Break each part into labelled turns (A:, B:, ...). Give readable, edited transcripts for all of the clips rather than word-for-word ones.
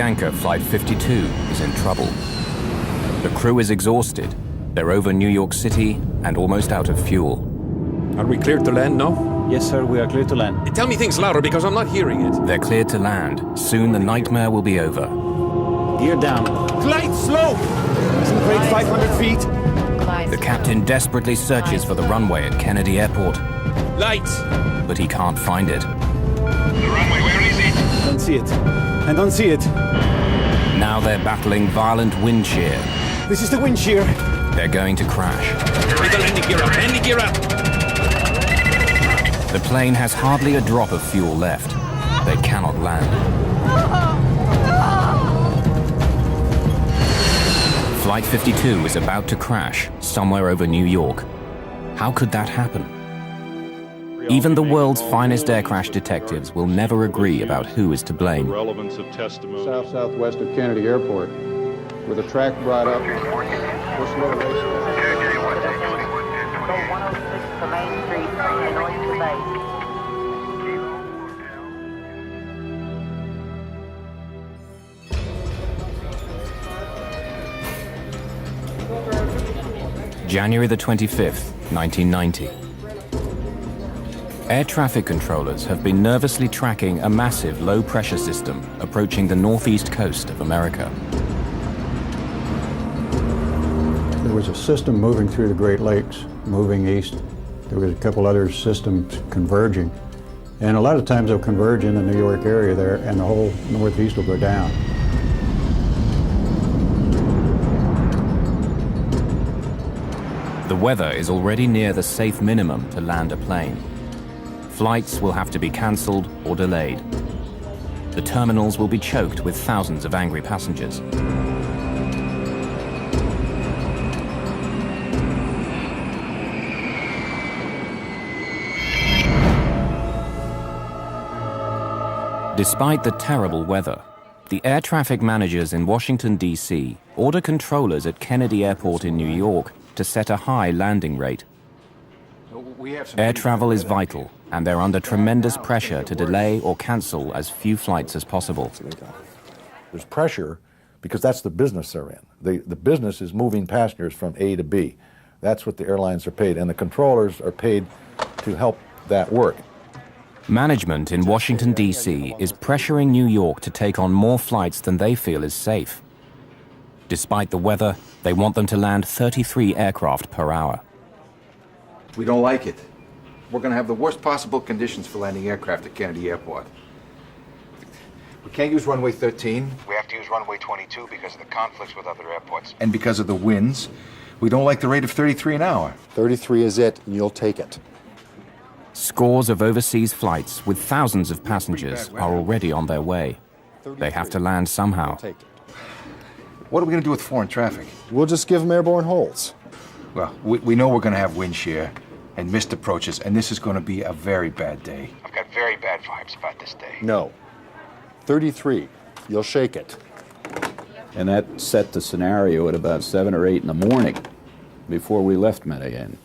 A: Avianca Flight 52 is in trouble. The crew is exhausted. They're over New York City and almost out of fuel.
B: Are we cleared to land now?
C: Yes, sir, we are clear to land.
B: Tell me things louder because I'm not hearing it.
A: They're cleared to land. Soon the nightmare will be over.
C: Gear down.
B: Glide slow!
C: Grade 500 feet.
A: The captain desperately searches for the runway at Kennedy Airport,
B: Lights!
A: but he can't find it.
D: The runway, where is it?
C: I don't see it. I don't see it.
A: Now they're battling violent wind shear.
C: This is the wind shear.
A: They're going to crash.
B: With the landing gear up, landing gear up!
A: The plane has hardly a drop of fuel left. They cannot land. Flight 52 is about to crash somewhere over New York. How could that happen? Even the world's finest air crash detectives will never agree about who is to blame.
E: Relevance of testimony.
F: Southwest of Kennedy Airport, with a track brought up.
A: January the 25th, 1990. Air traffic controllers have been nervously tracking a massive low-pressure system approaching the northeast coast of America.
F: There was a system moving through the Great Lakes, moving east. There was a couple other systems converging. And a lot of times they'll converge in the New York area there, and the whole northeast will go down.
A: The weather is already near the safe minimum to land a plane. Flights will have to be cancelled or delayed. The terminals will be choked with thousands of angry passengers. Despite the terrible weather, the air traffic managers in Washington, D.C. order controllers at Kennedy Airport in New York to set a high landing rate. Air travel is vital, and they're under tremendous pressure to delay or cancel as few flights as possible.
G: There's pressure because that's the business they're in. The business is moving passengers from A to B. That's what the airlines are paid, and the controllers are paid to help that work.
A: Management in Washington, D.C. is pressuring New York to take on more flights than they feel is safe. Despite the weather, they want them to land 33 aircraft per hour.
H: We don't like it. We're going to have the worst possible conditions for landing aircraft at Kennedy Airport. We can't use runway 13.
D: We have to use runway 22 because of the conflicts with other airports.
H: And because of the winds, we don't like the rate of 33 an hour.
I: 33 is it, and you'll take it.
A: Scores of overseas flights with thousands of passengers are already on their way. They have to land somehow.
H: What are we going to do with foreign traffic?
I: We'll just give them airborne holes.
H: Well, we know we're going to have wind shear and missed approaches, and this is going to be a very bad day.
D: I've got very bad vibes about this day.
I: No. 33. You'll shake it.
J: And that set the scenario at about 7 or 8 in the morning before we left Medellin.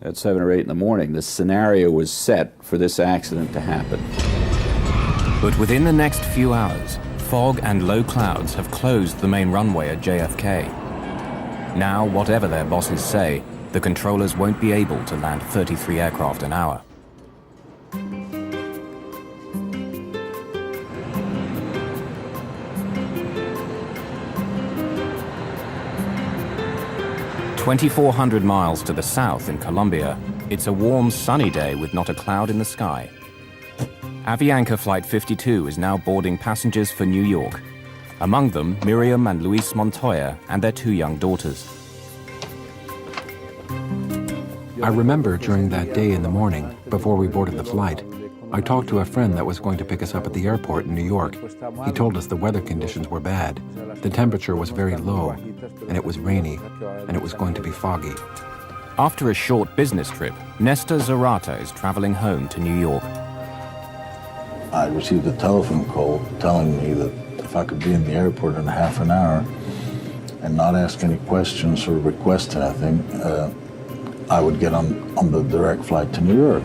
J: At 7 or 8 in the morning, the scenario was set for this accident to happen.
A: But within the next few hours, fog and low clouds have closed the main runway at JFK. Now, whatever their bosses say, the controllers won't be able to land 33 aircraft an hour. "2,400 miles to the south in Colombia, it's a warm, sunny day with not a cloud in the sky. Avianca Flight 52 is now boarding passengers for New York. Among them, Miriam and Luis Montoya and their 2 young daughters.
K: I remember during that day in the morning, before we boarded the flight, I talked to a friend that was going to pick us up at the airport in New York. He told us the weather conditions were bad. The temperature was very low, and it was rainy, and it was going to be foggy.
A: After a short business trip, Nestor Zarata is traveling home to New York.
L: I received a telephone call telling me that if I could be in the airport in half an hour and not ask any questions or request anything, I would get on the direct flight to New York.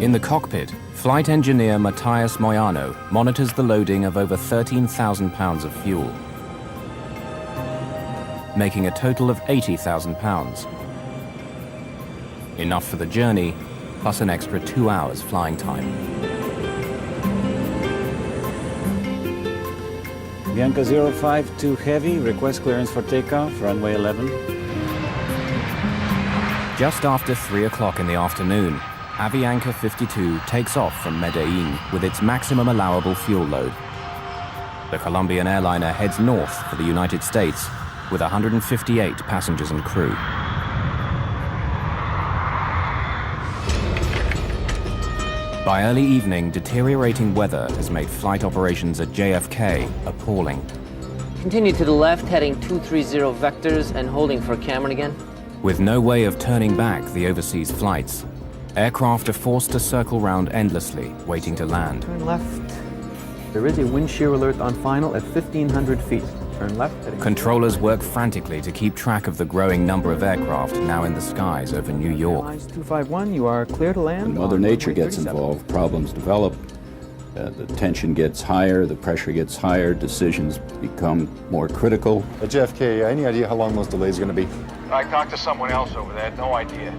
A: In the cockpit, Flight engineer Matthias Moyano monitors the loading of over 13,000 pounds of fuel, making a total of 80,000 pounds. Enough for the journey, plus an extra 2 hours flying time.
C: Avianca 052 Heavy, request clearance for takeoff, runway 11.
A: Just after 3 o'clock in the afternoon, Avianca 52 takes off from Medellin with its maximum allowable fuel load. The Colombian airliner heads north for the United States with 158 passengers and crew. By early evening, deteriorating weather has made flight operations at JFK appalling.
E: Continue to the left, heading 230 vectors and holding for Cameron again.
A: With no way of turning back the overseas flights, aircraft are forced to circle round endlessly, waiting to land.
M: Turn left. There is a wind shear alert on final at 1,500 feet. Turn left.
A: Controllers work frantically to keep track of the growing number of aircraft now in the skies over New York.
M: 251, you are clear to land.
J: When Mother Nature gets involved, problems develop. The tension gets higher, the pressure gets higher, decisions become more critical.
I: At JFK, any idea how long those delays are going to be?
D: I talked to someone else over there, no idea.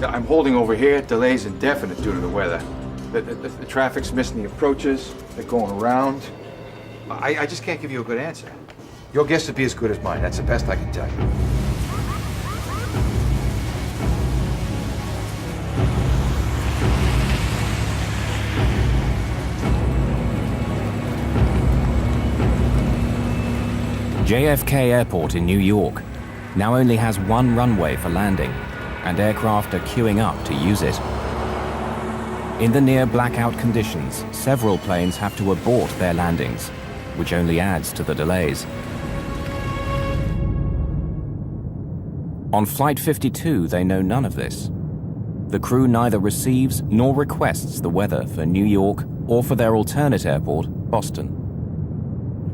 H: I'm holding over here. Delay's indefinite due to the weather. The traffic's missing the approaches. They're going around. I just can't give you a good answer. Your guess would be as good as mine. That's the best I can tell you.
A: JFK Airport in New York now only has one runway for landing, and aircraft are queuing up to use it. In the near blackout conditions, several planes have to abort their landings, which only adds to the delays. On Flight 52, they know none of this. The crew neither receives nor requests the weather for New York or for their alternate airport, Boston.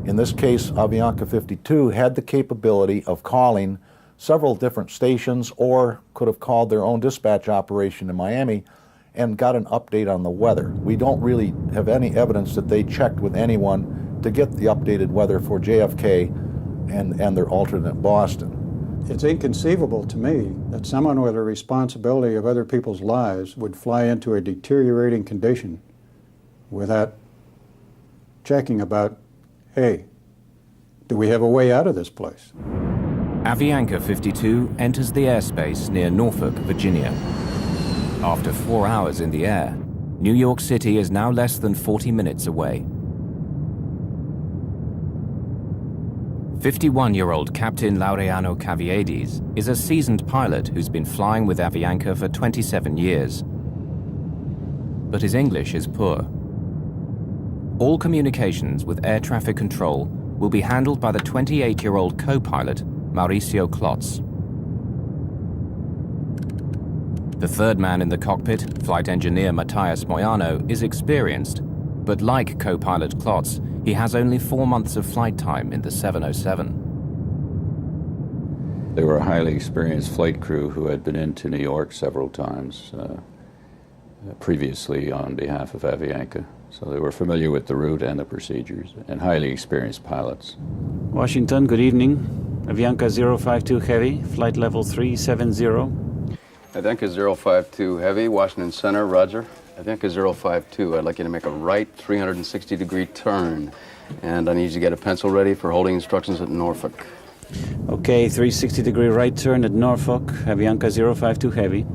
G: In this case, Avianca 52 had the capability of calling several different stations or could have called their own dispatch operation in Miami and got an update on the weather. We don't really have any evidence that they checked with anyone to get the updated weather for JFK and their alternate Boston.
F: It's inconceivable to me that someone with a responsibility of other people's lives would fly into a deteriorating condition without checking about, hey, do we have a way out of this place?
A: Avianca 52 enters the airspace near Norfolk, Virginia. After 4 hours in the air, New York City is now less than 40 minutes away. 51-year-old Captain Laureano Caviedes is a seasoned pilot who's been flying with Avianca for 27 years. But his English is poor. All communications with air traffic control will be handled by the 28-year-old co-pilot, Mauricio Klotz. The third man in the cockpit, flight engineer Matthias Moyano, is experienced, but like co-pilot Klotz, he has only 4 months of flight time in the 707.
J: They were a highly experienced flight crew who had been into New York several times previously on behalf of Avianca. So they were familiar with the route and the procedures, and highly experienced pilots.
C: Washington, good evening. Avianca 052 Heavy, flight level 370.
N: Avianca 052 Heavy, Washington Center, roger. Avianca 052, I'd like you to make a right 360-degree turn. And I need you to get a pencil ready for holding instructions at Norfolk.
C: Okay, 360-degree right turn at Norfolk, Avianca 052 Heavy.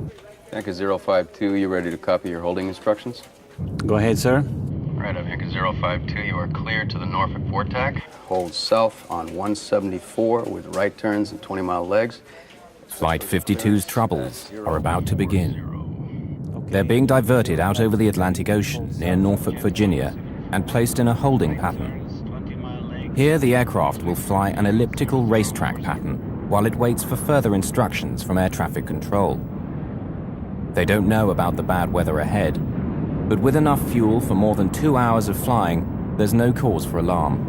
N: Avianca 052, you ready to copy your holding instructions?
C: Go ahead, sir.
N: All right, Avianca 052, you are clear to the Norfolk VORTAC. Hold south on 174 with right turns and 20-mile legs.
A: Flight 52's troubles are about to begin. They're being diverted out over the Atlantic Ocean near Norfolk, Virginia, and placed in a holding pattern. Here, the aircraft will fly an elliptical racetrack pattern while it waits for further instructions from air traffic control. They don't know about the bad weather ahead, but with enough fuel for more than 2 hours of flying, there's no cause for alarm.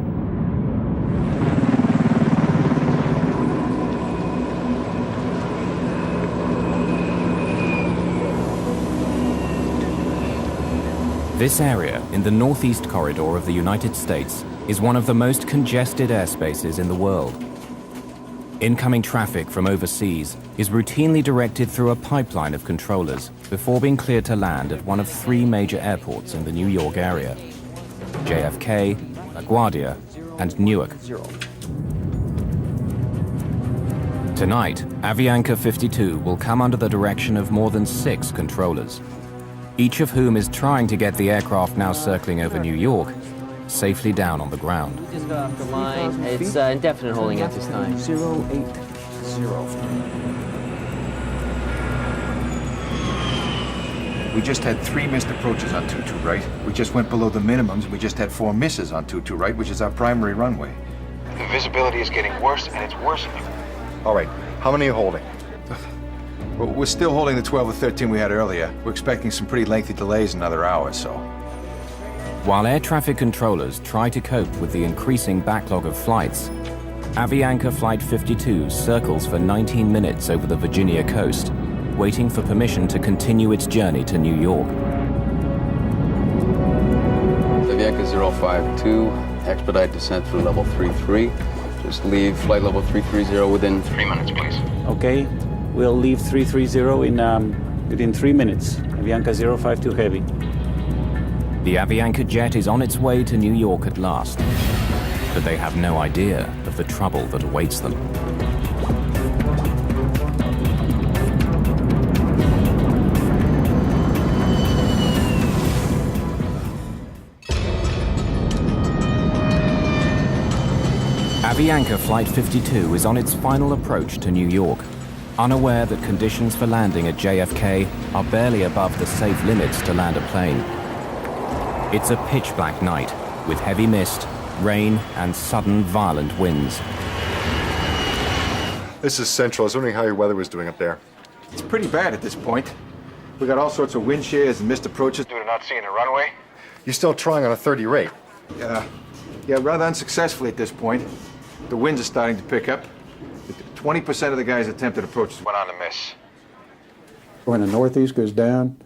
A: This area in the northeast corridor of the United States is one of the most congested airspaces in the world. Incoming traffic from overseas is routinely directed through a pipeline of controllers before being cleared to land at one of three major airports in the New York area: JFK, LaGuardia, and Newark. Tonight, Avianca 52 will come under the direction of more than 6 controllers, each of whom is trying to get the aircraft now circling over New York safely down on the ground.
E: Just got off the line. It's indefinite holding at this time.
M: 080.
H: We just had 3 missed approaches on 22 right. We just went below the minimums. We just had 4 misses on 22 right, which is our primary runway.
D: The visibility is getting worse, and it's worsening.
I: All right, how many are you holding?
H: Well, we're still holding the 12 or 13 we had earlier. We're expecting some pretty lengthy delays in another hour or so.
A: While air traffic controllers try to cope with the increasing backlog of flights, Avianca Flight 52 circles for 19 minutes over the Virginia coast, waiting for permission to continue its journey to New York.
N: Avianca 052, expedite descent through level 33. Just leave flight level 330 within 3 minutes, please.
C: Okay, we'll leave 330 within 3 minutes. Avianca 052 Heavy.
A: The Avianca jet is on its way to New York at last, but they have no idea of the trouble that awaits them. Avianca Flight 52 is on its final approach to New York, unaware that conditions for landing at JFK are barely above the safe limits to land a plane. It's a pitch-black night, with heavy mist, rain, and sudden violent winds.
I: This is Central. I was wondering how your weather was doing up there.
H: It's pretty bad at this point. We got all sorts of wind shears and missed approaches.
D: Due to not seeing the runway?
I: You're still trying on a 30 rate.
H: Yeah, rather unsuccessfully at this point. The winds are starting to pick up. 20% of the guys attempted approaches went on to miss.
F: When the northeast goes down,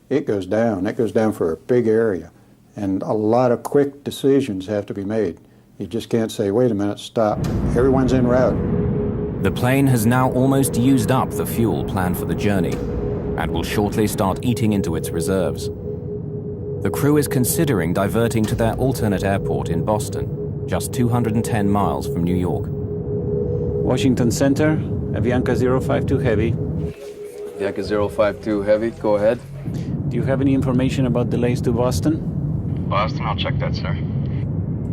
F: it goes down. It goes down for a big area. And a lot of quick decisions have to be made. You just can't say, wait a minute, stop. Everyone's en route.
A: The plane has now almost used up the fuel planned for the journey and will shortly start eating into its reserves. The crew is considering diverting to their alternate airport in Boston, just 210 miles from New York.
C: Washington Center, Avianca 052 Heavy.
N: Avianca 052 Heavy, go ahead.
C: Do you have any information about delays to Boston?
D: Boston, I'll check that, sir.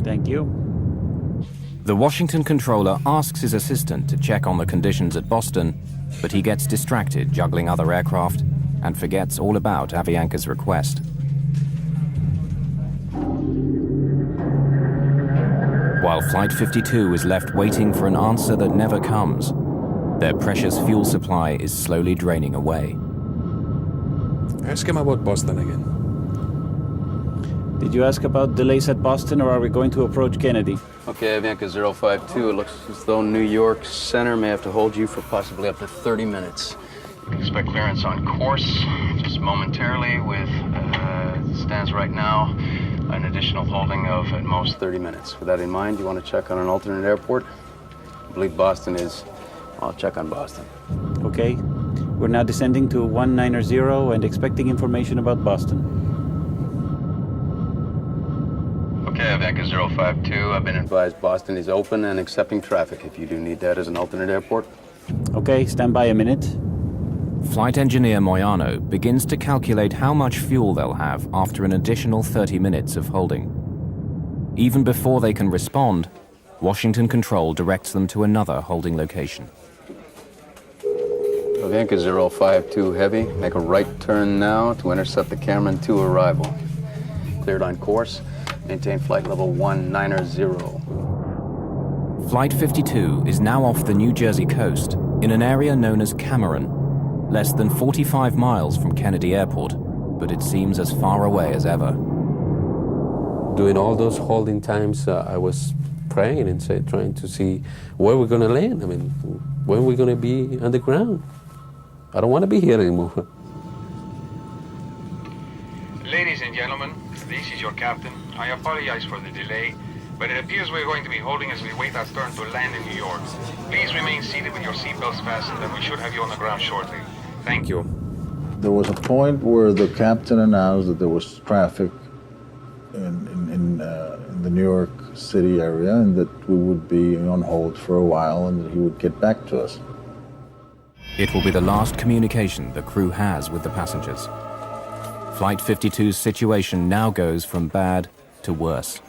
C: Thank you.
A: The Washington controller asks his assistant to check on the conditions at Boston, but he gets distracted juggling other aircraft and forgets all about Avianca's request. While Flight 52 is left waiting for an answer that never comes, their precious fuel supply is slowly draining away.
B: Ask him about Boston again.
C: Did you ask about delays at Boston, or are we going to approach Kennedy?
N: Okay, Avianca 052, it looks as though New York Center may have to hold you for possibly up to 30 minutes.
D: You can expect clearance on course just momentarily with,
N: Stands right now, an additional holding of at most 30 minutes. With that in mind, you want to check on an alternate airport? I believe Boston is. I'll check on Boston.
C: Okay. We're now descending to 190 and expecting information about Boston.
N: Okay, Avianca 052, I've been advised Boston is open and accepting traffic if you do need that as an alternate airport.
C: Okay, stand by a minute.
A: Flight engineer Moyano begins to calculate how much fuel they'll have after an additional 30 minutes of holding. Even before they can respond, Washington Control directs them to another holding location.
N: Avianca 052 Heavy, make a right turn now to intercept the Cameron 2 arrival. Cleared on course, maintain flight level 190.
A: Flight 52 is now off the New Jersey coast in an area known as Cameron, less than 45 miles from Kennedy Airport, but it seems as far away as ever.
O: During all those holding times, I was praying and trying to see where we're going to land. I mean, when we're going to be on the ground. I don't want to be here anymore.
D: Ladies and gentlemen,
P: is your captain. I apologize for the delay, but it appears we're going to be holding as we wait our turn to land in New York. Please remain seated with your seatbelts fastened, and we should have you on the ground shortly. Thank you.
L: There was a point where the captain announced that there was traffic in the New York City area and that we would be on hold for a while and that he would get back to us.
A: It will be the last communication the crew has with the passengers. Flight 52's situation now goes from bad to worse.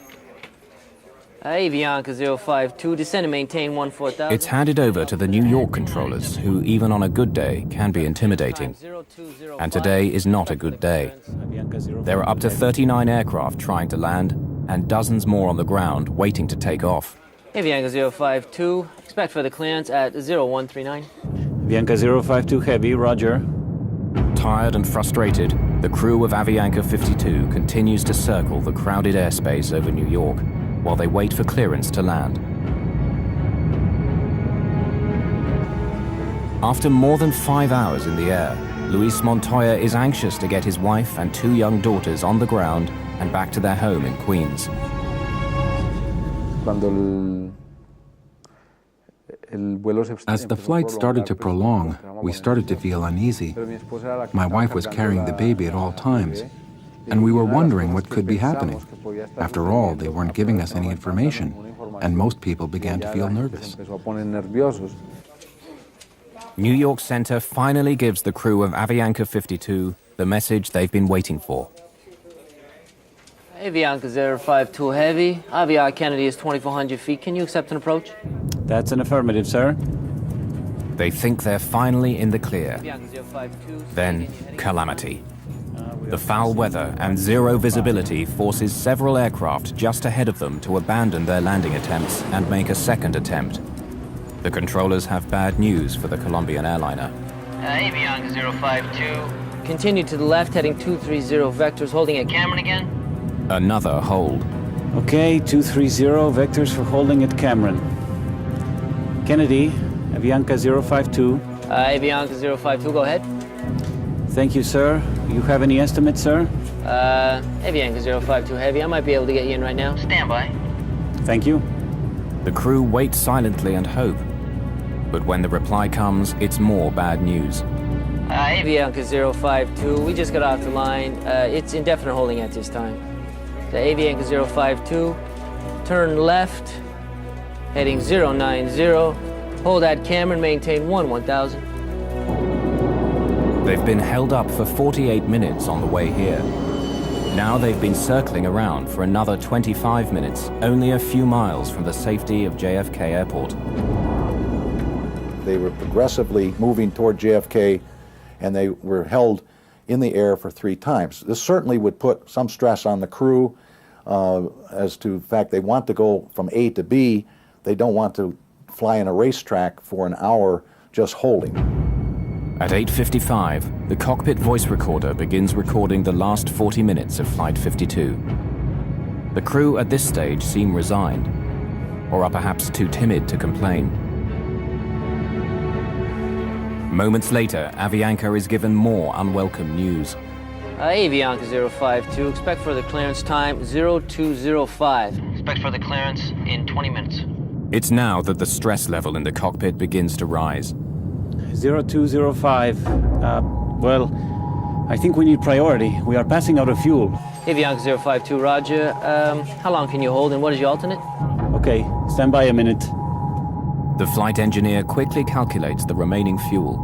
E: Avianca 052, descend and maintain 14,000.
A: It's handed over to the New York controllers, who even on a good day can be intimidating. And today is not a good day. There are up to 39 aircraft trying to land and dozens more on the ground waiting to take off.
E: Avianca 052, expect further clearance at 0139.
C: Avianca 052 Heavy, roger.
A: Tired and frustrated, the crew of Avianca 52 continues to circle the crowded airspace over New York while they wait for clearance to land. After more than 5 hours in the air, Luis Montoya is anxious to get his wife and 2 young daughters on the ground and back to their home in Queens.
K: As the flight started to prolong, we started to feel uneasy. My wife was carrying the baby at all times, and we were wondering what could be happening. After all, they weren't giving us any information, and most people began to feel nervous.
A: New York Center finally gives the crew of Avianca 52 the message they've been waiting for.
E: Avianca 052 Heavy, Avianca Kennedy is 2,400 feet. Can you accept an approach?
C: That's an affirmative, sir.
A: They think they're finally in the clear. Then, calamity. The foul weather and zero visibility forces several aircraft just ahead of them to abandon their landing attempts and make a second attempt. The controllers have bad news for the Colombian airliner.
E: Avianca 052. Continue to the left, heading 230 vectors, holding at Cameron again.
A: Another hold.
C: Okay, 230 vectors for holding at Cameron. Kennedy, Avianca 052.
E: Avianca 052, go ahead.
C: Thank you, sir. You have any estimates, sir?
E: Avianca 052 Heavy, I might be able to get you in right now. Stand by.
C: Thank you.
A: The crew wait silently and hope. But when the reply comes, it's more bad news.
E: Avianca 052, we just got off the line. It's indefinite holding at this time. The Avianca 052, turn left, heading 090. Hold at Cameron, maintain 1000.
A: They've been held up for 48 minutes on the way here. Now they've been circling around for another 25 minutes, only a few miles from the safety of JFK Airport.
G: They were progressively moving toward JFK, and they were held in the air for 3 times. This certainly would put some stress on the crew as to the fact they want to go from A to B. They don't want to fly in a racetrack for an hour just holding.
A: At 8:55, the cockpit voice recorder begins recording the last 40 minutes of Flight 52. The crew at this stage seem resigned, or are perhaps too timid to complain. Moments later, Avianca is given more unwelcome news.
E: Avianca 052, expect further clearance time 0205. Expect further clearance in 20 minutes.
A: It's now that the stress level in the cockpit begins to rise.
C: 0205. Well, I think we need priority. We are passing out of fuel.
E: Avianca 052, roger. How long can you hold and what is your alternate?
C: Okay, stand by a minute.
A: The flight engineer quickly calculates the remaining fuel.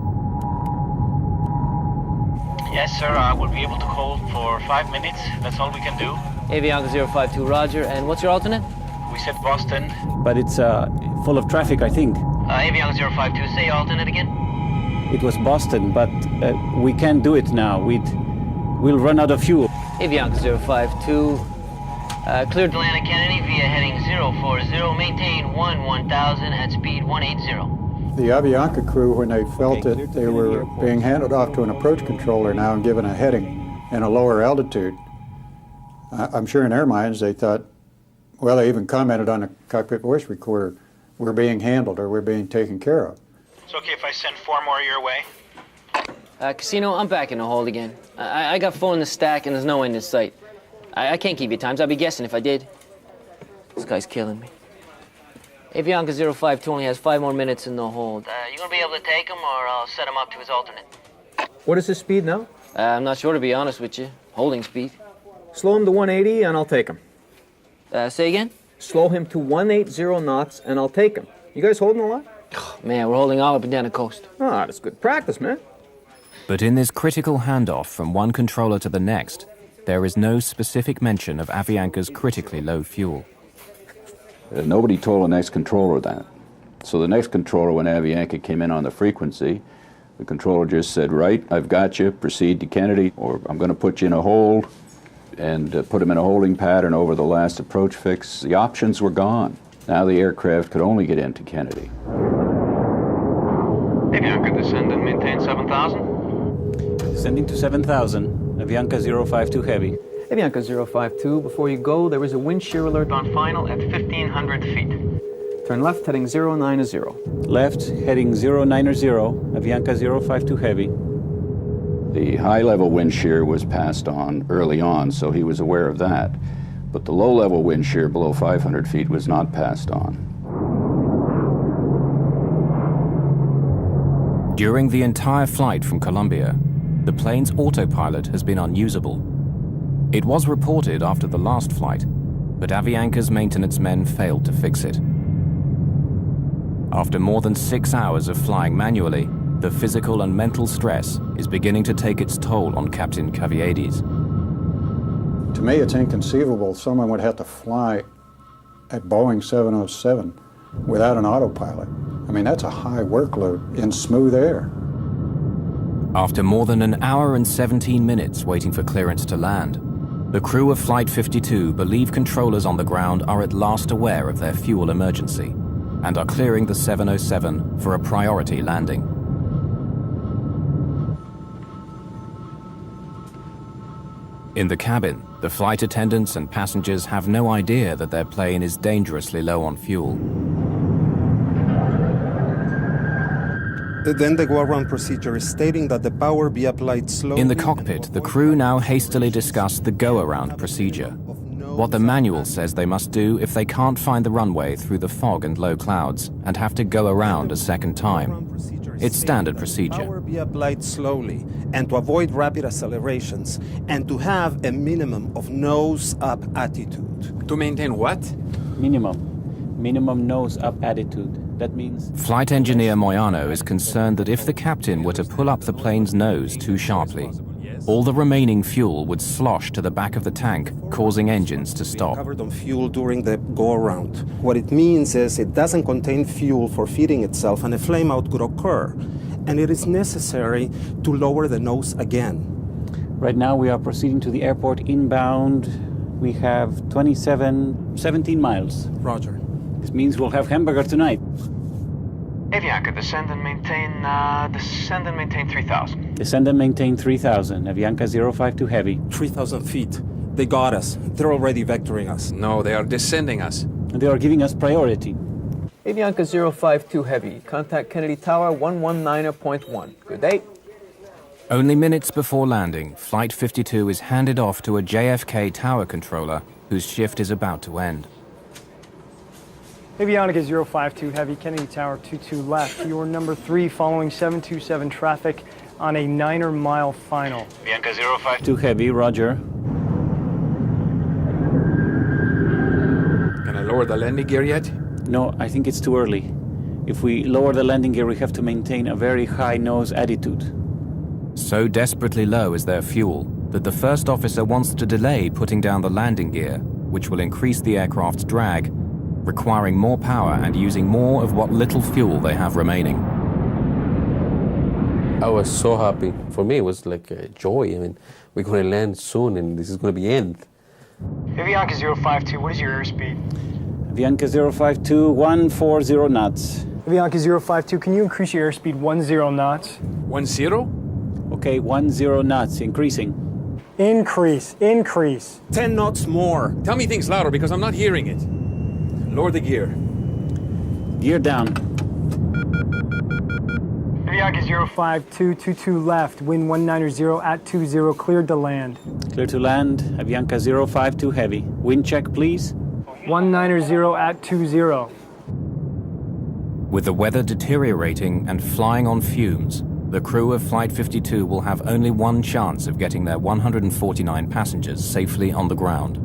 Q: Yes, sir, I will be able to hold for 5 minutes. That's all we can do.
E: Avianca 052, roger. And what's your alternate?
Q: We said Boston.
C: But it's full of traffic, I think.
E: Avianca 052, say your alternate again.
C: It was Boston, but we can't do it now. We'll run out of fuel.
E: Avianca 052, cleared Atlanta Kennedy via heading 040, maintain 1000 at speed 180.
F: The Avianca crew, when they felt that they were being handed off to an approach controller now and given a heading and a lower altitude, I'm sure in their minds they thought, well, they even commented on the cockpit voice recorder, we're being handled or we're being taken care of.
Q: It's okay if I send 4 more your way?
E: Casino, I'm back in the hold again. I got phone in the stack and there's no end in sight. I can't keep you times. I'd be guessing if I did. This guy's killing me. Avianca 052 only has 5 more minutes in the hold.
Q: You gonna be able to take him, or I'll set him up to his alternate?
R: What is his speed now?
E: I'm not sure, to be honest with you. Holding speed.
R: Slow him to 180 and I'll take him.
E: Say again?
R: Slow him to 180 knots and I'll take him. You guys holding a lot?
E: Man, we're holding all up and down the coast.
R: Ah, that's good practice, man.
A: But in this critical handoff from one controller to the next, there is no specific mention of Avianca's critically low fuel.
J: Nobody told the next controller that. So the next controller, when Avianca came in on the frequency, the controller just said, right, I've got you, proceed to Kennedy, or I'm going to put you in a hold, and put him in a holding pattern over the last approach fix. The options were gone. Now the aircraft could only get into Kennedy.
P: Avianca, descend and maintain 7,000.
C: Descending to 7,000, Avianca 052 Heavy.
M: Avianca 052, before you go, there is a wind shear alert
P: On final at 1,500 feet.
M: Turn left, heading 090.
C: Left, heading 090, Avianca 052 Heavy.
J: The high-level wind shear was passed on early on, so he was aware of that. But the low-level wind shear below 500 feet was not passed on.
A: During the entire flight from Colombia, the plane's autopilot has been unusable. It was reported after the last flight, but Avianca's maintenance men failed to fix it. After more than 6 hours of flying manually, the physical and mental stress is beginning to take its toll on Captain Caviedes.
F: To me, it's inconceivable someone would have to fly at Boeing 707 without an autopilot. I mean, that's a high workload in smooth air.
A: After more than an hour and 17 minutes waiting for clearance to land, the crew of Flight 52 believe controllers on the ground are at last aware of their fuel emergency and are clearing the 707 for a priority landing. In the cabin, the flight attendants and passengers have no idea that their plane is dangerously low on fuel.
S: Then the go-around procedure is stating that the power be applied slowly.
A: In the cockpit, the crew now hastily discuss the go-around procedure, what the manual says they must do if they can't find the runway through the fog and low clouds and have to go around a second time. It's standard procedure.
S: Power be applied slowly and to avoid rapid accelerations and to have a minimum of nose-up attitude.
B: To maintain what?
C: Minimum nose-up attitude. That means...
A: Flight engineer Moyano is concerned that if the captain were to pull up the plane's nose too sharply, all the remaining fuel would slosh to the back of the tank, causing engines to stop.
S: Covered on fuel during the go-around. What it means is it doesn't contain fuel for feeding itself and a flameout could occur. And it is necessary to lower the nose again.
C: Right now we are proceeding to the airport inbound. We have 17 miles.
S: Roger.
C: This means we'll have hamburger tonight.
P: Avianca, descend and maintain 3,000.
C: Descend and maintain 3,000. Avianca 052 Heavy.
S: 3,000 feet. They got us. They're already vectoring us.
B: No, they are descending us.
C: And they are giving us priority.
M: Avianca 052 Heavy, contact Kennedy Tower 119.1. Good day.
A: Only minutes before landing, Flight 52 is handed off to a JFK tower controller whose shift is about to end.
T: Avianca 052 Heavy, Kennedy Tower 22 left. You are number 3 following 727 traffic on a 9-mile final.
Q: Avianca 052
C: Heavy, roger.
B: Can I lower the landing gear yet?
C: No, I think it's too early. If we lower the landing gear, we have to maintain a very high nose attitude.
A: So desperately low is their fuel that the first officer wants to delay putting down the landing gear, which will increase the aircraft's drag, requiring more power and using more of what little fuel they have remaining.
O: I was so happy. For me, it was like a joy. I mean, we're going to land soon and this is going to be end.
Q: Avianca 052, what is your airspeed?
C: Avianca 052, 140 knots.
T: Avianca 052, can you increase your airspeed 10 knots?
B: 10?
C: Okay, 10 knots, increasing.
T: Increase.
S: 10 knots more.
B: Tell me things louder because I'm not hearing it. Lower the gear.
C: Gear down.
T: Avianca 052, 22 left, wind 190 at 20, cleared to land.
C: Clear to land, Avianca 052 Heavy. Wind check, please.
T: 190 at 20.
A: With the weather deteriorating and flying on fumes, the crew of Flight 52 will have only one chance of getting their 149 passengers safely on the ground.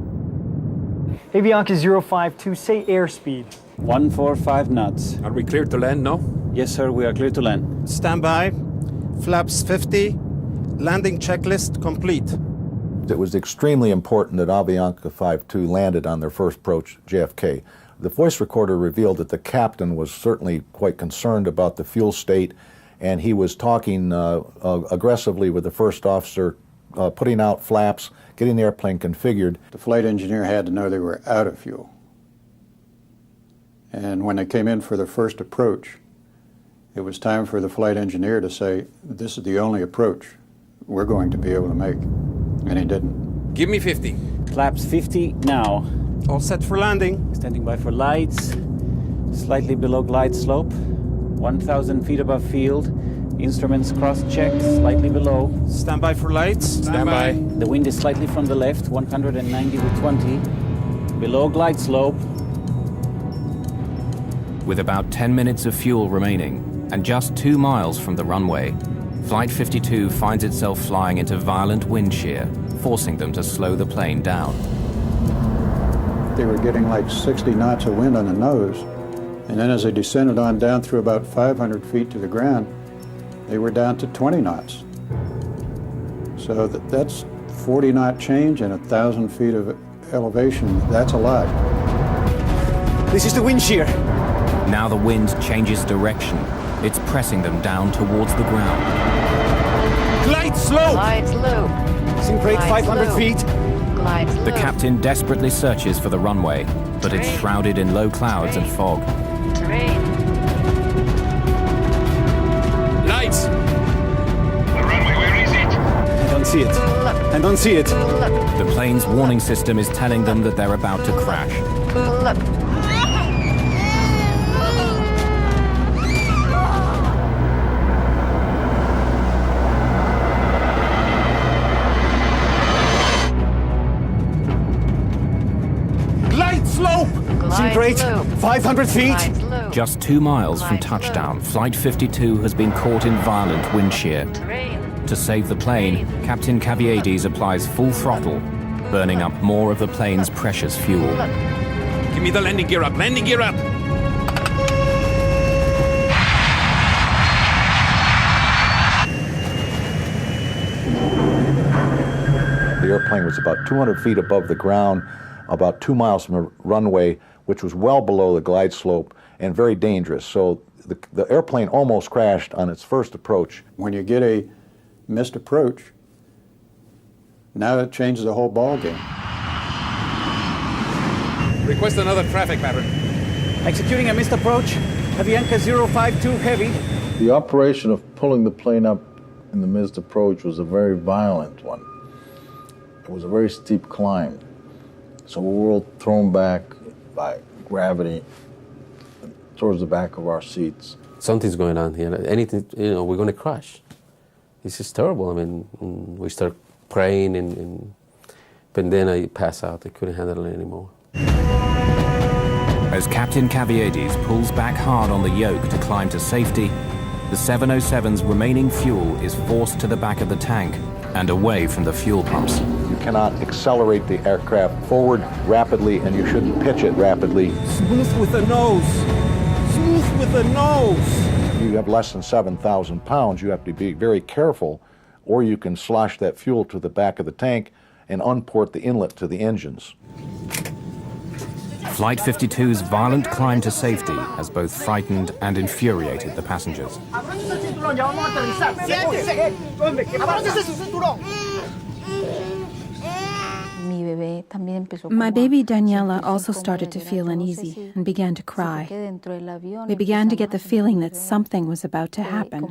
T: Avianca 052, say airspeed.
C: 145 knots.
B: Are we cleared to land, no?
C: Yes, sir, we are clear to land.
S: Stand by. Flaps 50. Landing checklist complete.
G: It was extremely important that Avianca 52 landed on their first approach JFK. The voice recorder revealed that the captain was certainly quite concerned about the fuel state, and he was talking aggressively with the first officer, putting out flaps, getting the airplane configured.
F: The flight engineer had to know they were out of fuel. And when they came in for their first approach, it was time for the flight engineer to say, this is the only approach we're going to be able to make. And he didn't.
B: Give me 50.
C: Flaps 50 now.
S: All set for landing.
C: Standing by for lights. Slightly below glide slope. 1,000 feet above field. Instruments cross-checked, slightly below.
S: Stand by for lights.
B: Stand by.
C: The wind is slightly from the left, 190 with 20. Below glide slope.
A: With about 10 minutes of fuel remaining and just 2 miles from the runway, Flight 52 finds itself flying into violent wind shear, forcing them to slow the plane down.
F: They were getting like 60 knots of wind on the nose. And then as they descended on down through about 500 feet to the ground, they were down to 20 knots. So that's 40 knot change and 1,000 feet of elevation. That's a lot.
C: This is the wind shear.
A: Now the wind changes direction. It's pressing them down towards the ground.
S: Glide slope.
U: Glide slope.
C: Sink rate
U: Glide
C: 500
U: slope.
C: feet.
U: Glide slope.
A: The captain desperately searches for the runway, but it's shrouded in low clouds and fog.
U: Terrain.
P: Lights! The runway, where is it?
C: I don't see it. I don't see it.
A: The plane's warning system is telling them that they're about to crash.
U: Pull up.
S: Glide slope.
C: Sink rate 500 feet.
A: Just 2 miles from touchdown, Flight 52 has been caught in violent wind shear. To save the plane, Captain Caviedes applies full throttle, burning up more of the plane's precious fuel.
B: Give me the landing gear up. Landing gear up.
G: The airplane was about 200 feet above the ground, about 2 miles from the runway, which was well below the glide slope and very dangerous. So the airplane almost crashed on its first approach.
F: When you get a missed approach, now it changes the whole ball game.
B: Request another traffic pattern.
C: Executing a missed approach. Avianca 052 Heavy.
L: The operation of pulling the plane up in the missed approach was a very violent one. It was a very steep climb. So we were all thrown back by gravity towards the back of our seats.
O: Something's going on here. Anything, we're going to crash. This is terrible. I mean, we start praying, but then I pass out. I couldn't handle it anymore.
A: As Captain Caviedes pulls back hard on the yoke to climb to safety, the 707's remaining fuel is forced to the back of the tank and away from the fuel pumps.
G: You cannot accelerate the aircraft forward rapidly, and you shouldn't pitch it rapidly.
S: Smooth with the nose. Smooth with the nose.
G: You have less than 7,000 pounds, you have to be very careful, or you can slosh that fuel to the back of the tank and unport the inlet to the engines.
A: Flight 52's violent climb to safety has both frightened and infuriated the passengers.
V: Mi
I: My baby Daniela also started to feel uneasy and began to cry. We began to get the feeling that something was about to happen.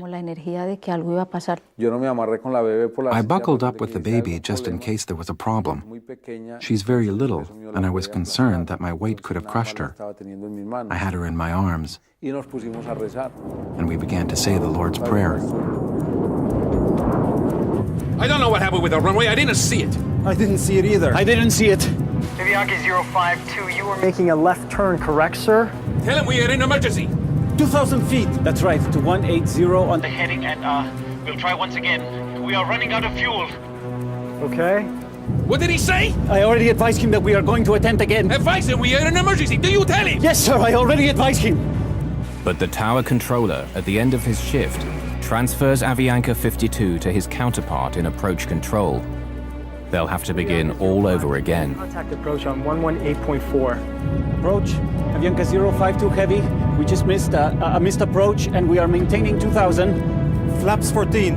K: I buckled up with the baby just in case there was a problem. She's very little, and I was concerned that my weight could have crushed her. I had her in my arms, and we began to say the Lord's Prayer.
B: I don't know what happened with the runway. I didn't see it.
S: I didn't see it either.
T: I didn't see it.
U: Avianca 052, you were
T: Making a left turn, correct, sir?
B: Tell him we are in emergency.
C: 2,000 feet. That's right, to 180 on
Q: the heading, and we'll try once again. We are running out of fuel.
T: Okay.
B: What did he say?
C: I already advised him that we are going to attempt again.
B: Advise him we are in an emergency. Do you tell him?
C: Yes, sir, I already advised him.
A: But the tower controller, at the end of his shift, transfers Avianca 52 to his counterpart in approach control. They'll have to begin all over again.
T: Contact approach on 118.4.
C: Approach, Avianca 052 heavy. We just missed a missed approach and we are maintaining 2,000.
S: Flaps 14.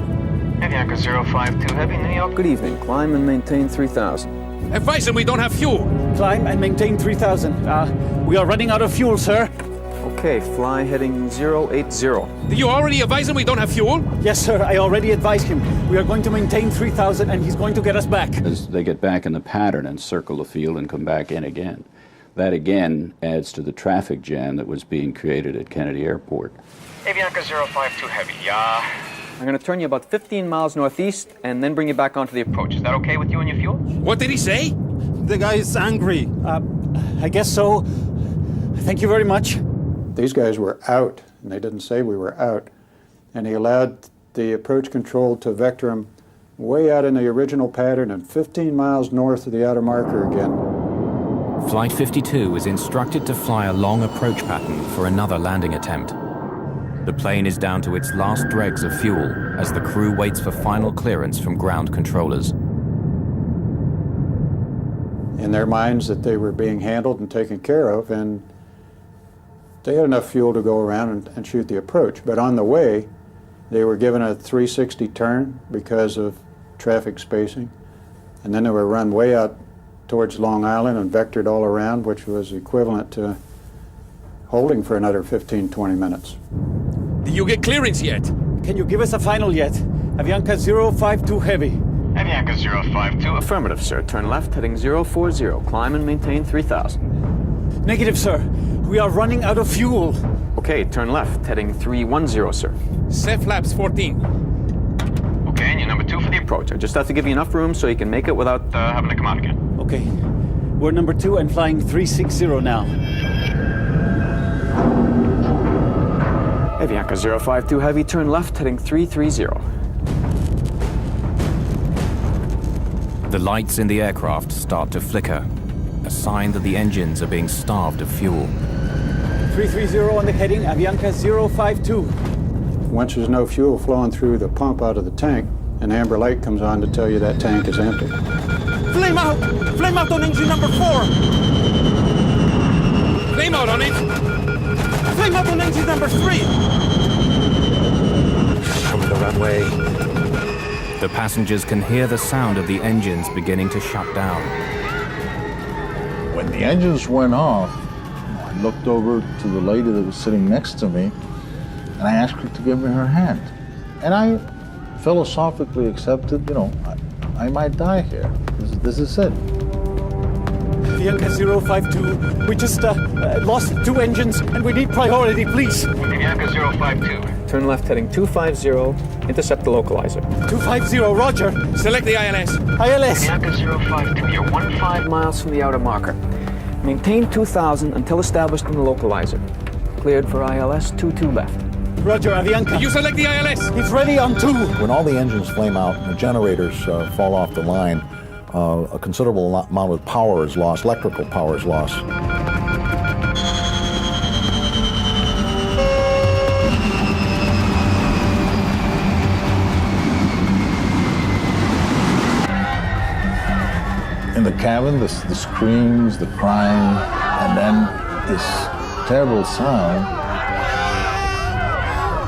U: Avianca 052 heavy, New York.
M: Good evening. Climb and maintain 3,000.
B: Advise him we don't have fuel.
C: Climb and maintain 3,000. We are running out of fuel, sir.
M: Okay, fly heading 080.
B: Did you already advise him we don't have fuel?
C: Yes, sir, I already advised him. We are going to maintain 3,000 and he's going to get us back.
J: As they get back in the pattern and circle the field and come back in again. That again adds to the traffic jam that was being created at Kennedy Airport.
U: Avianca 052 heavy,
M: I'm going to turn you about 15 miles northeast and then bring you back onto the approach. Is that okay with you and your fuel?
B: What did he say?
S: The guy is angry.
C: I guess so. Thank you very much.
F: These guys were out, and they didn't say we were out. And he allowed the approach control to vector them way out in the original pattern and 15 miles north of the outer marker again.
A: Flight 52 was instructed to fly a long approach pattern for another landing attempt. The plane is down to its last dregs of fuel as the crew waits for final clearance from ground controllers.
F: In their minds that they were being handled and taken care of, and they had enough fuel to go around and shoot the approach. But on the way, they were given a 360 turn because of traffic spacing. And then they were run way out towards Long Island and vectored all around, which was equivalent to holding for another 15, 20 minutes.
B: Did you get clearance yet?
C: Can you give us a final yet? Avianca 052 heavy.
U: Avianca 052.
M: Affirmative, sir. Turn left, heading 040. Climb and maintain 3,000.
C: Negative, sir. We are running out of fuel.
M: Okay, turn left, heading 310, sir.
B: Set flaps 14.
U: Okay, and you're number 2 for the
M: Approach. I just have to give you enough room so you can make it without
U: having to come out again.
C: Okay. We're number 2 and flying 360 now.
M: Avianca 052 heavy, turn left, heading 330.
A: The lights in the aircraft start to flicker, a sign that the engines are being starved of fuel.
C: 330 on the heading, Avianca 052.
F: Once there's no fuel flowing through the pump out of the tank, an amber light comes on to tell you that tank is empty.
S: Flame out! Flame out on engine number 4!
B: Flame out on it!
S: Flame out on engine number 3!
B: Come the runway.
A: The passengers can hear the sound of the engines beginning to shut down.
L: When the engines went off, I looked over to the lady that was sitting next to me, and I asked her to give me her hand. And I philosophically accepted, I might die here. This is it.
C: Avianca 052, we just lost 2 engines and we need priority, please.
U: Avianca 052.
M: Turn left, heading 250. Intercept the localizer.
C: 250, roger.
B: Select the ILS.
C: ILS.
U: Avianca 052, you're
M: 15 miles from the outer marker. Maintain 2,000 until established in the localizer. Cleared for ILS 22 left.
C: Roger, Avianca.
B: Did you select the ILS?
C: It's ready on 2.
G: When all the engines flame out and the generators fall off the line, a considerable amount of power is lost, electrical power is lost.
L: In the cabin, the screams, the crying, and then this terrible sound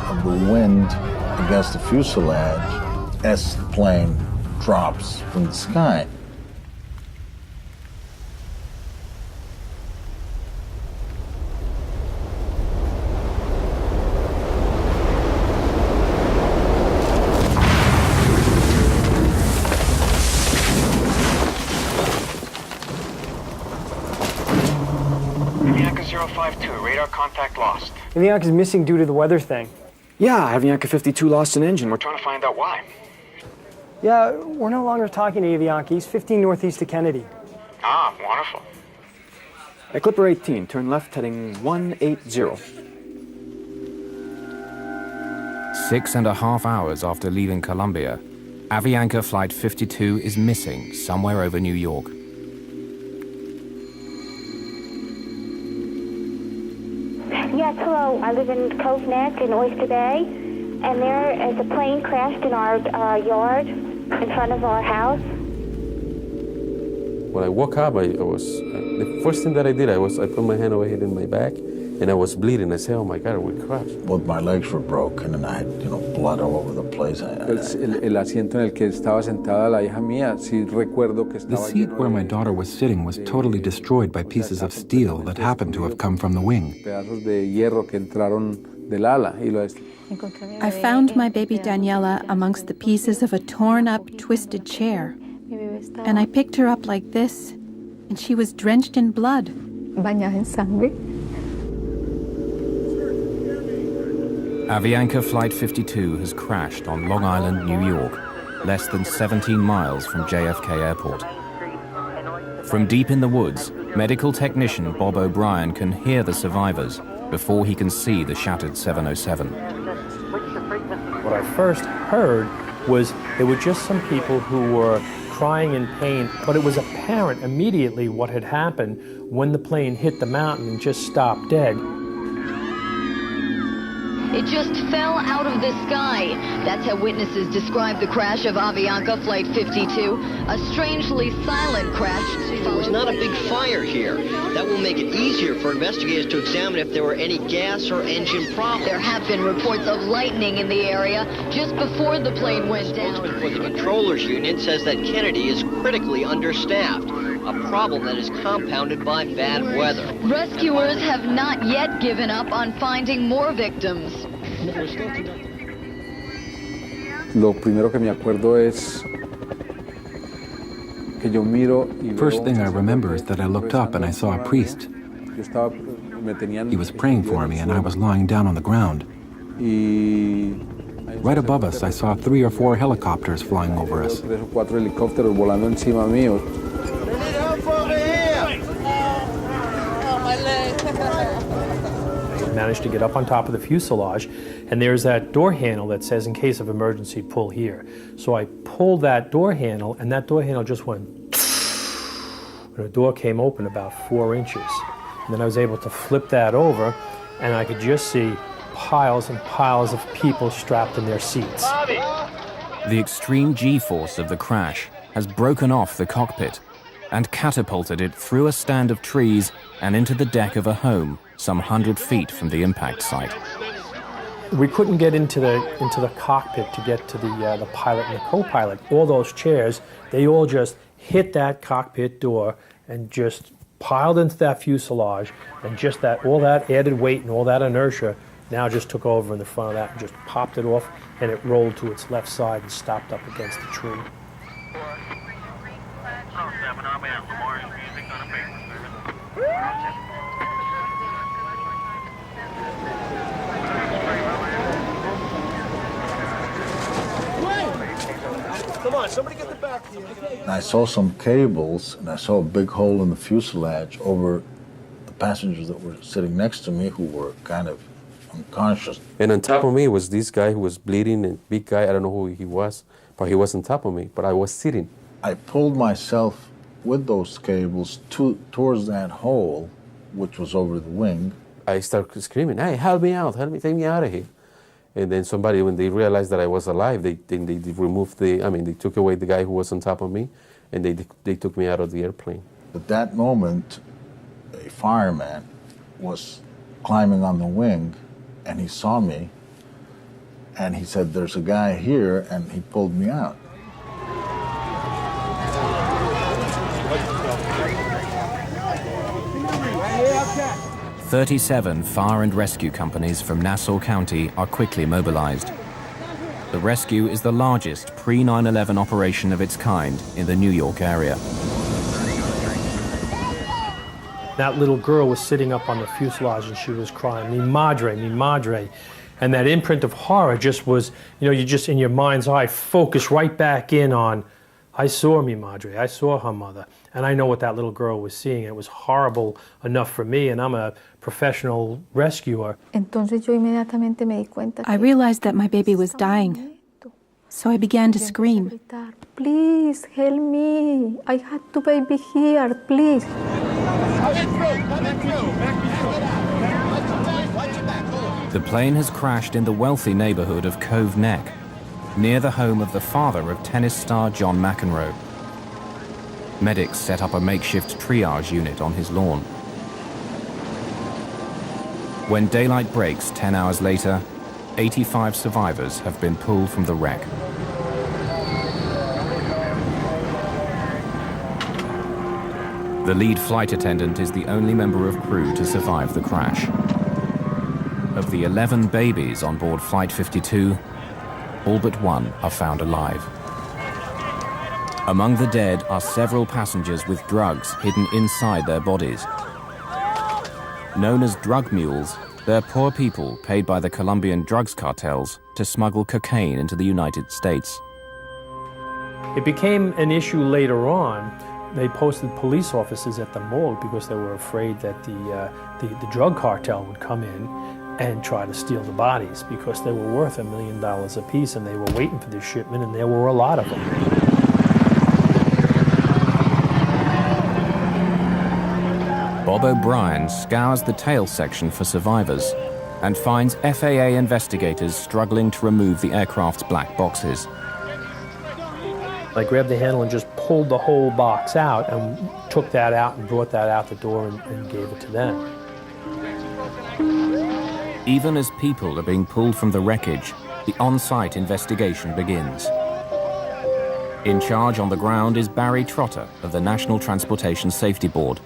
L: of the wind against the fuselage as the plane drops from the sky.
U: 052, radar contact lost.
T: Avianca's missing due to the weather thing.
M: Yeah, Avianca 52 lost an engine.
U: We're trying to find out why.
T: Yeah, we're no longer talking to Avianca. He's 15 northeast of Kennedy.
U: Ah, wonderful.
M: At Clipper 18, turn left heading 180.
A: 6.5 hours after leaving Colombia, Avianca Flight 52 is missing somewhere over New York.
H: Yes, hello. I live in Cove Neck in Oyster Bay, and there is a plane crashed in our yard in front of our house.
O: When I woke up, the first thing that I did, I put my hand over here in my back, and I was bleeding. I said, "Oh my God, we crashed."
L: Both my legs were broken, and I had, blood all over the place.
V: El asiento en el que estaba sentada la hija mía, sí recuerdo que estaba.
K: The seat where my daughter was sitting was totally destroyed by pieces of steel that happened to have come from the wing.
V: Pedazos de hierro que entraron del ala y lo.
I: I found my baby Daniela amongst the pieces of a torn-up, twisted chair. And I picked her up like this, and she was drenched in blood.
W: Bañada en sangre.
A: Avianca Flight 52 has crashed on Long Island, New York, less than 17 miles from JFK Airport. From deep in the woods, medical technician Bob O'Brien can hear the survivors before he can see the shattered 707.
X: What I first heard was there were just some people who were crying in pain, but it was apparent immediately what had happened when the plane hit the mountain and just stopped dead.
Y: It just fell out of the sky. That's how witnesses describe the crash of Avianca Flight 52. A strangely silent crash.
Z: There was not a big fire here. That will make it easier for investigators to examine if there were any gas or engine problems.
Y: There have been reports of lightning in the area just before the plane went down.
Z: The spokesman for the controllers union says that Kennedy is critically understaffed, a problem that is compounded by bad weather.
Y: Rescuers have not yet given up on finding more victims.
V: Lo primero que me acuerdo es que yo miro y
K: First thing I remember is that I looked up and I saw a priest. He was praying for me and I was lying down on the ground. Right above us, I saw 3 or 4 helicopters flying over us.
V: 3 o 4 helicópteros volando encima mío.
X: Managed to get up on top of the fuselage, and there's that door handle that says, in case of emergency, pull here. So I pulled that door handle, and that door handle just went, and the door came open about 4 inches. And then I was able to flip that over, and I could just see piles and piles of people strapped in their seats.
A: The extreme G-force of the crash has broken off the cockpit and catapulted it through a stand of trees and into the deck of a home some 100 feet from the impact site.
X: We couldn't get into the cockpit to get to the pilot and the co-pilot. All those chairs, they all just hit that cockpit door and just piled into that fuselage, and just all that added weight and all that inertia now just took over in the front of that and just popped it off, and it rolled to its left side and stopped up against the tree.
V: Come on, somebody get the back here.
L: And I saw some cables, and I saw a big hole in the fuselage over the passengers that were sitting next to me who were kind of unconscious.
O: And on top of me was this guy who was bleeding, a big guy, I don't know who he was, but he was on top of me, but I was sitting.
L: I pulled myself with those cables towards that hole, which was over the wing.
O: I started screaming, "Hey, help me out, help me, take me out of here." And then somebody, when they realized that I was alive, they removed they took away the guy who was on top of me, and they took me out of the airplane.
L: At that moment, a fireman was climbing on the wing, and he saw me, and he said, "There's a guy here," and he pulled me out.
A: 37 fire and rescue companies from Nassau County are quickly mobilized. The rescue is the largest pre-9/11 operation of its kind in the New York area.
X: That little girl was sitting up on the fuselage and she was crying, mi madre, mi madre. And that imprint of horror just was, you know, you just in your mind's eye focus right back in on, I saw mi madre, I saw her mother. And I know what that little girl was seeing. It was horrible enough for me, and I'm a professional rescuer.
I: I realized that my baby was dying, so I began to scream.
D: Please help me. I had the baby here, please.
A: The plane has crashed in the wealthy neighborhood of Cove Neck, near the home of the father of tennis star John McEnroe. Medics set up a makeshift triage unit on his lawn. When daylight breaks 10 hours later, 85 survivors have been pulled from the wreck. The lead flight attendant is the only member of crew to survive the crash. Of the 11 babies on board Flight 52, all but one are found alive. Among the dead are several passengers with drugs hidden inside their bodies. Known as drug mules, they're poor people paid by the Colombian drugs cartels to smuggle cocaine into the United States.
X: It became an issue later on. They posted police officers at the morgue because they were afraid that the drug cartel would come in and try to steal the bodies because they were worth $1 million apiece, and they were waiting for this shipment, and there were a lot of them.
A: Bob O'Brien scours the tail section for survivors and finds FAA investigators struggling to remove the aircraft's black boxes.
X: I grabbed the handle and just pulled the whole box out and took that out and brought that out the door and gave it to them.
A: Even as people are being pulled from the wreckage, the on-site investigation begins. In charge on the ground is Barry Trotter of the National Transportation Safety Board.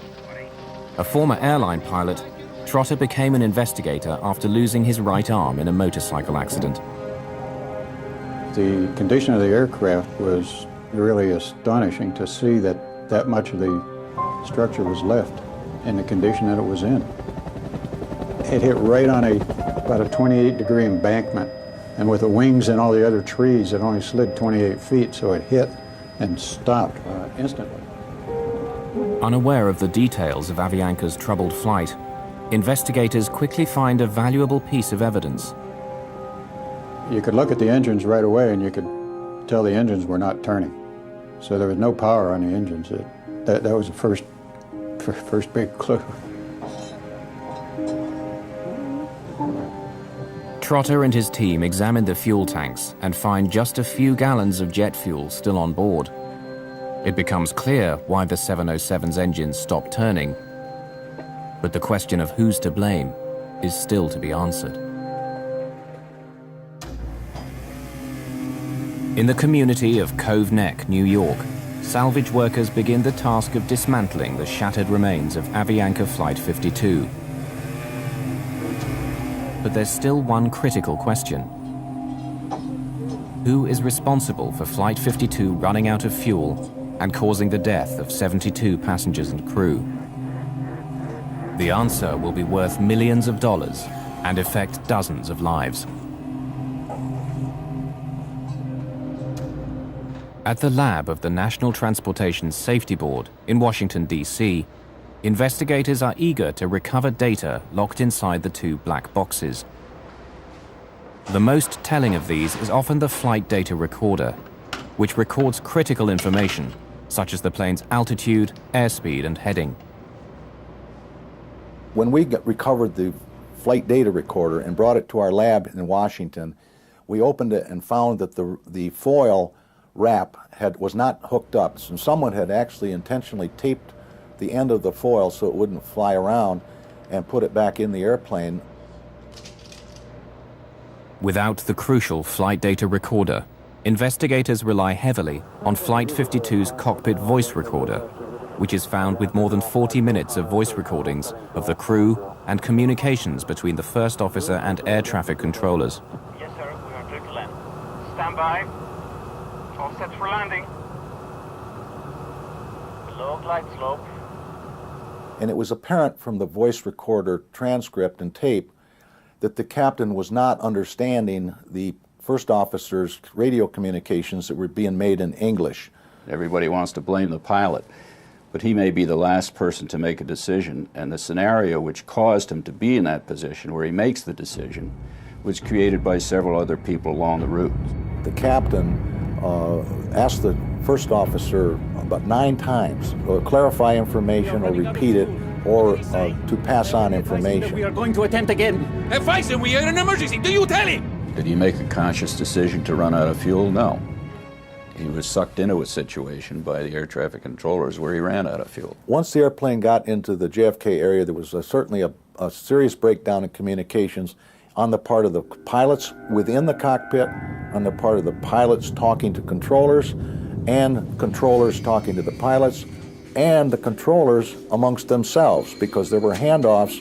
A: A former airline pilot, Trotter became an investigator after losing his right arm in a motorcycle accident.
F: The condition of the aircraft was really astonishing to see that that much of the structure was left in the condition that it was in. It hit right on about a 28-degree embankment, and with the wings and all the other trees, it only slid 28 feet, so it hit and stopped instantly.
A: Unaware of the details of Avianca's troubled flight, investigators quickly find a valuable piece of evidence.
F: You could look at the engines right away and you could tell the engines were not turning. So there was no power on the engines. That was the first big clue.
A: Trotter and his team examine the fuel tanks and find just a few gallons of jet fuel still on board. It becomes clear why the 707's engines stopped turning, but the question of who's to blame is still to be answered. In the community of Cove Neck, New York, salvage workers begin the task of dismantling the shattered remains of Avianca Flight 52. But there's still one critical question. Who is responsible for Flight 52 running out of fuel and causing the death of 72 passengers and crew? The answer will be worth millions of dollars and affect dozens of lives. At the lab of the National Transportation Safety Board in Washington, D.C., investigators are eager to recover data locked inside the two black boxes. The most telling of these is often the flight data recorder, which records critical information, such as the plane's altitude, airspeed, and heading.
G: When we recovered the flight data recorder and brought it to our lab in Washington, we opened it and found that the foil wrap was not hooked up, so someone had actually intentionally taped the end of the foil so it wouldn't fly around and put it back in the airplane.
A: Without the crucial flight data recorder, investigators rely heavily on Flight 52's cockpit voice recorder, which is found with more than 40 minutes of voice recordings of the crew and communications between the first officer and air traffic controllers.
U: Yes, sir. We are clear to land. Stand by. All set for landing. Below glide slope.
G: And it was apparent from the voice recorder transcript and tape that the captain was not understanding the first officer's radio communications that were being made in English.
J: Everybody wants to blame the pilot, but he may be the last person to make a decision, and the scenario which caused him to be in that position where he makes the decision was created by several other people along the route.
G: The captain asked the first officer about 9 times to clarify information or repeat it or to pass on information.
E: We are going to attempt again.
B: Weiss, we are in an emergency. Do you tell him?
J: Did he make a conscious decision to run out of fuel? No. He was sucked into a situation by the air traffic controllers where he ran out of fuel.
G: Once the airplane got into the JFK area, there was certainly a serious breakdown in communications on the part of the pilots within the cockpit, on the part of the pilots talking to controllers, and controllers talking to the pilots, and the controllers amongst themselves, because there were handoffs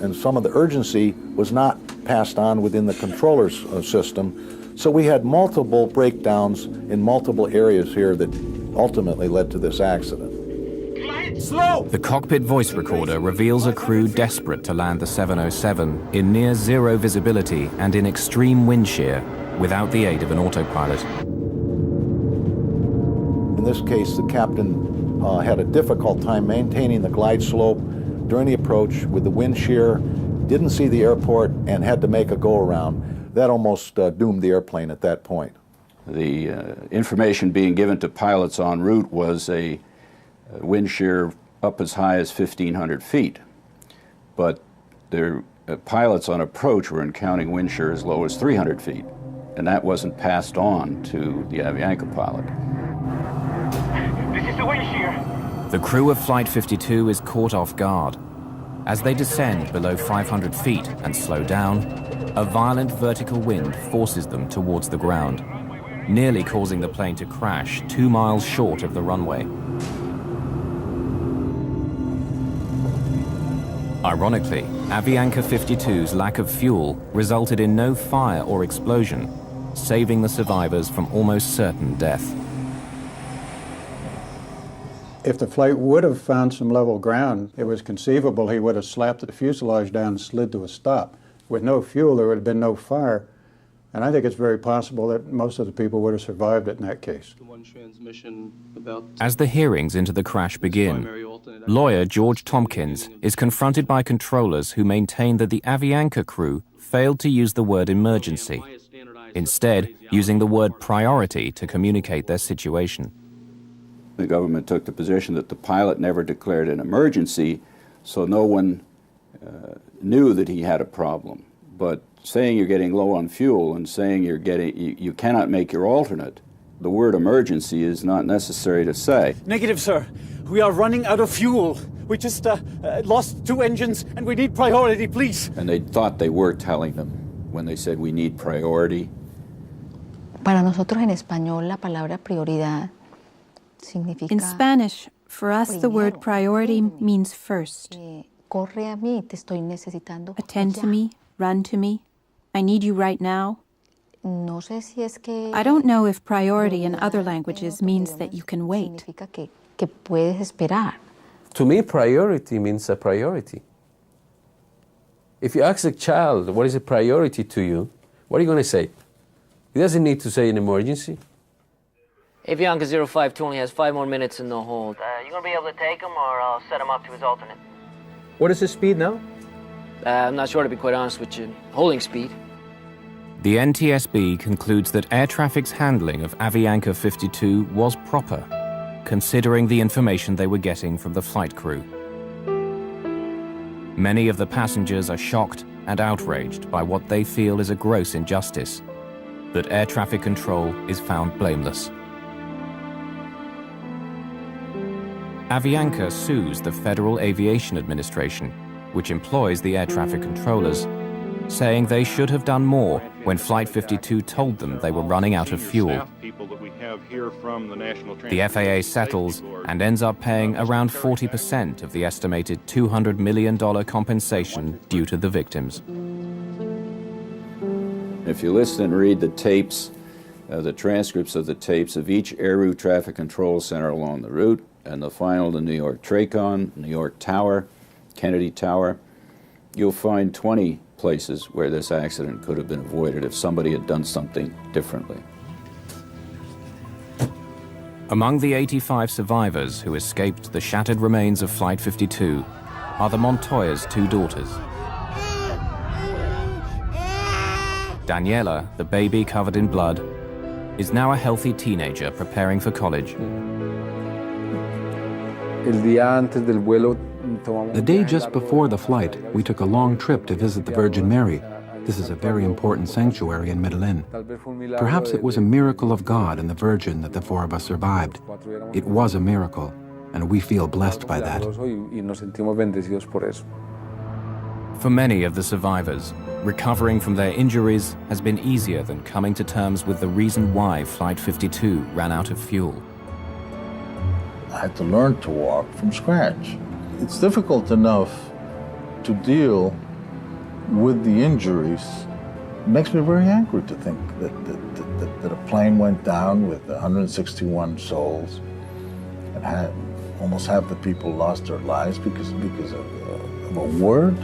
G: and some of the urgency was not passed on within the controllers system. So we had multiple breakdowns in multiple areas here that ultimately led to this accident.
B: Slow!
A: The cockpit voice recorder reveals a crew desperate to land the 707 in near zero visibility and in extreme wind shear without the aid of an autopilot.
G: In this case, the captain had a difficult time maintaining the glide slope during the approach with the wind shear, didn't see the airport, and had to make a go-around. That almost doomed the airplane at that point.
J: The information being given to pilots en route was a wind shear up as high as 1,500 feet. But their pilots on approach were encountering wind shear as low as 300 feet, and that wasn't passed on to the Avianca pilot.
U: This is the wind shear.
A: The crew of Flight 52 is caught off guard. As they descend below 500 feet and slow down, a violent vertical wind forces them towards the ground, nearly causing the plane to crash 2 miles short of the runway. Ironically, Avianca 52's lack of fuel resulted in no fire or explosion, saving the survivors from almost certain death.
F: If the flight would have found some level ground, it was conceivable he would have slapped the fuselage down and slid to a stop. With no fuel, there would have been no fire, and I think it's very possible that most of the people would have survived it in that case.
A: As the hearings into the crash begin, lawyer George Tompkins is confronted by controllers who maintain that the Avianca crew failed to use the word emergency, instead using the word priority to communicate their situation.
J: The government took the position that the pilot never declared an emergency, so no one knew that he had a problem. But saying you're getting low on fuel and saying you cannot make your alternate, the word emergency is not necessary to say.
E: Negative, sir. We are running out of fuel. We just lost 2 engines and we need priority, please.
J: And they thought they were telling them when they said we need priority.
N: Para nosotros en español la palabra prioridad significa.
I: In Spanish, for us the word priority means first.
N: Corre a mí, te estoy necesitando.
I: Attend to me, run to me. I need you right now.
N: No sé si es que
I: I don't know if priority in other languages means that you can wait.
N: Que puedes esperar.
O: To me, priority means a priority. If you ask a child, what is a priority to you, what are you going to say? He doesn't need to say an emergency.
P: Avianca 052 only has 5 more minutes in the hold. You gonna be able to take him, or I'll set him up to his alternate?
M: What is his speed now?
P: I'm not sure, to be quite honest with you. Holding speed.
A: The NTSB concludes that air traffic's handling of Avianca 52 was proper, considering the information they were getting from the flight crew. Many of the passengers are shocked and outraged by what they feel is a gross injustice, that air traffic control is found blameless. Avianca sues the Federal Aviation Administration, which employs the air traffic controllers, saying they should have done more when Flight 52 told them they were running out of fuel. The FAA settles and ends up paying around 40% of the estimated $200 million compensation due to the victims.
J: If you listen and read the tapes, the transcripts of the tapes of each air route traffic control center along the route, and the final to New York TRACON, New York Tower, Kennedy Tower, you'll find 20 places where this accident could have been avoided if somebody had done something differently.
A: Among the 85 survivors who escaped the shattered remains of Flight 52 are the Montoya's two daughters. Daniela, the baby covered in blood, is now a healthy teenager preparing for college.
K: The day just before the flight, we took a long trip to visit the Virgin Mary. This is a very important sanctuary in Medellin. Perhaps it was a miracle of God and the Virgin that the four of us survived. It was a miracle, and we feel blessed by that.
A: For many of the survivors, recovering from their injuries has been easier than coming to terms with the reason why Flight 52 ran out of fuel.
L: I had to learn to walk from scratch. It's difficult enough to deal with the injuries. It makes me very angry to think that a plane went down with 161 souls and had almost half the people lost their lives because of a word.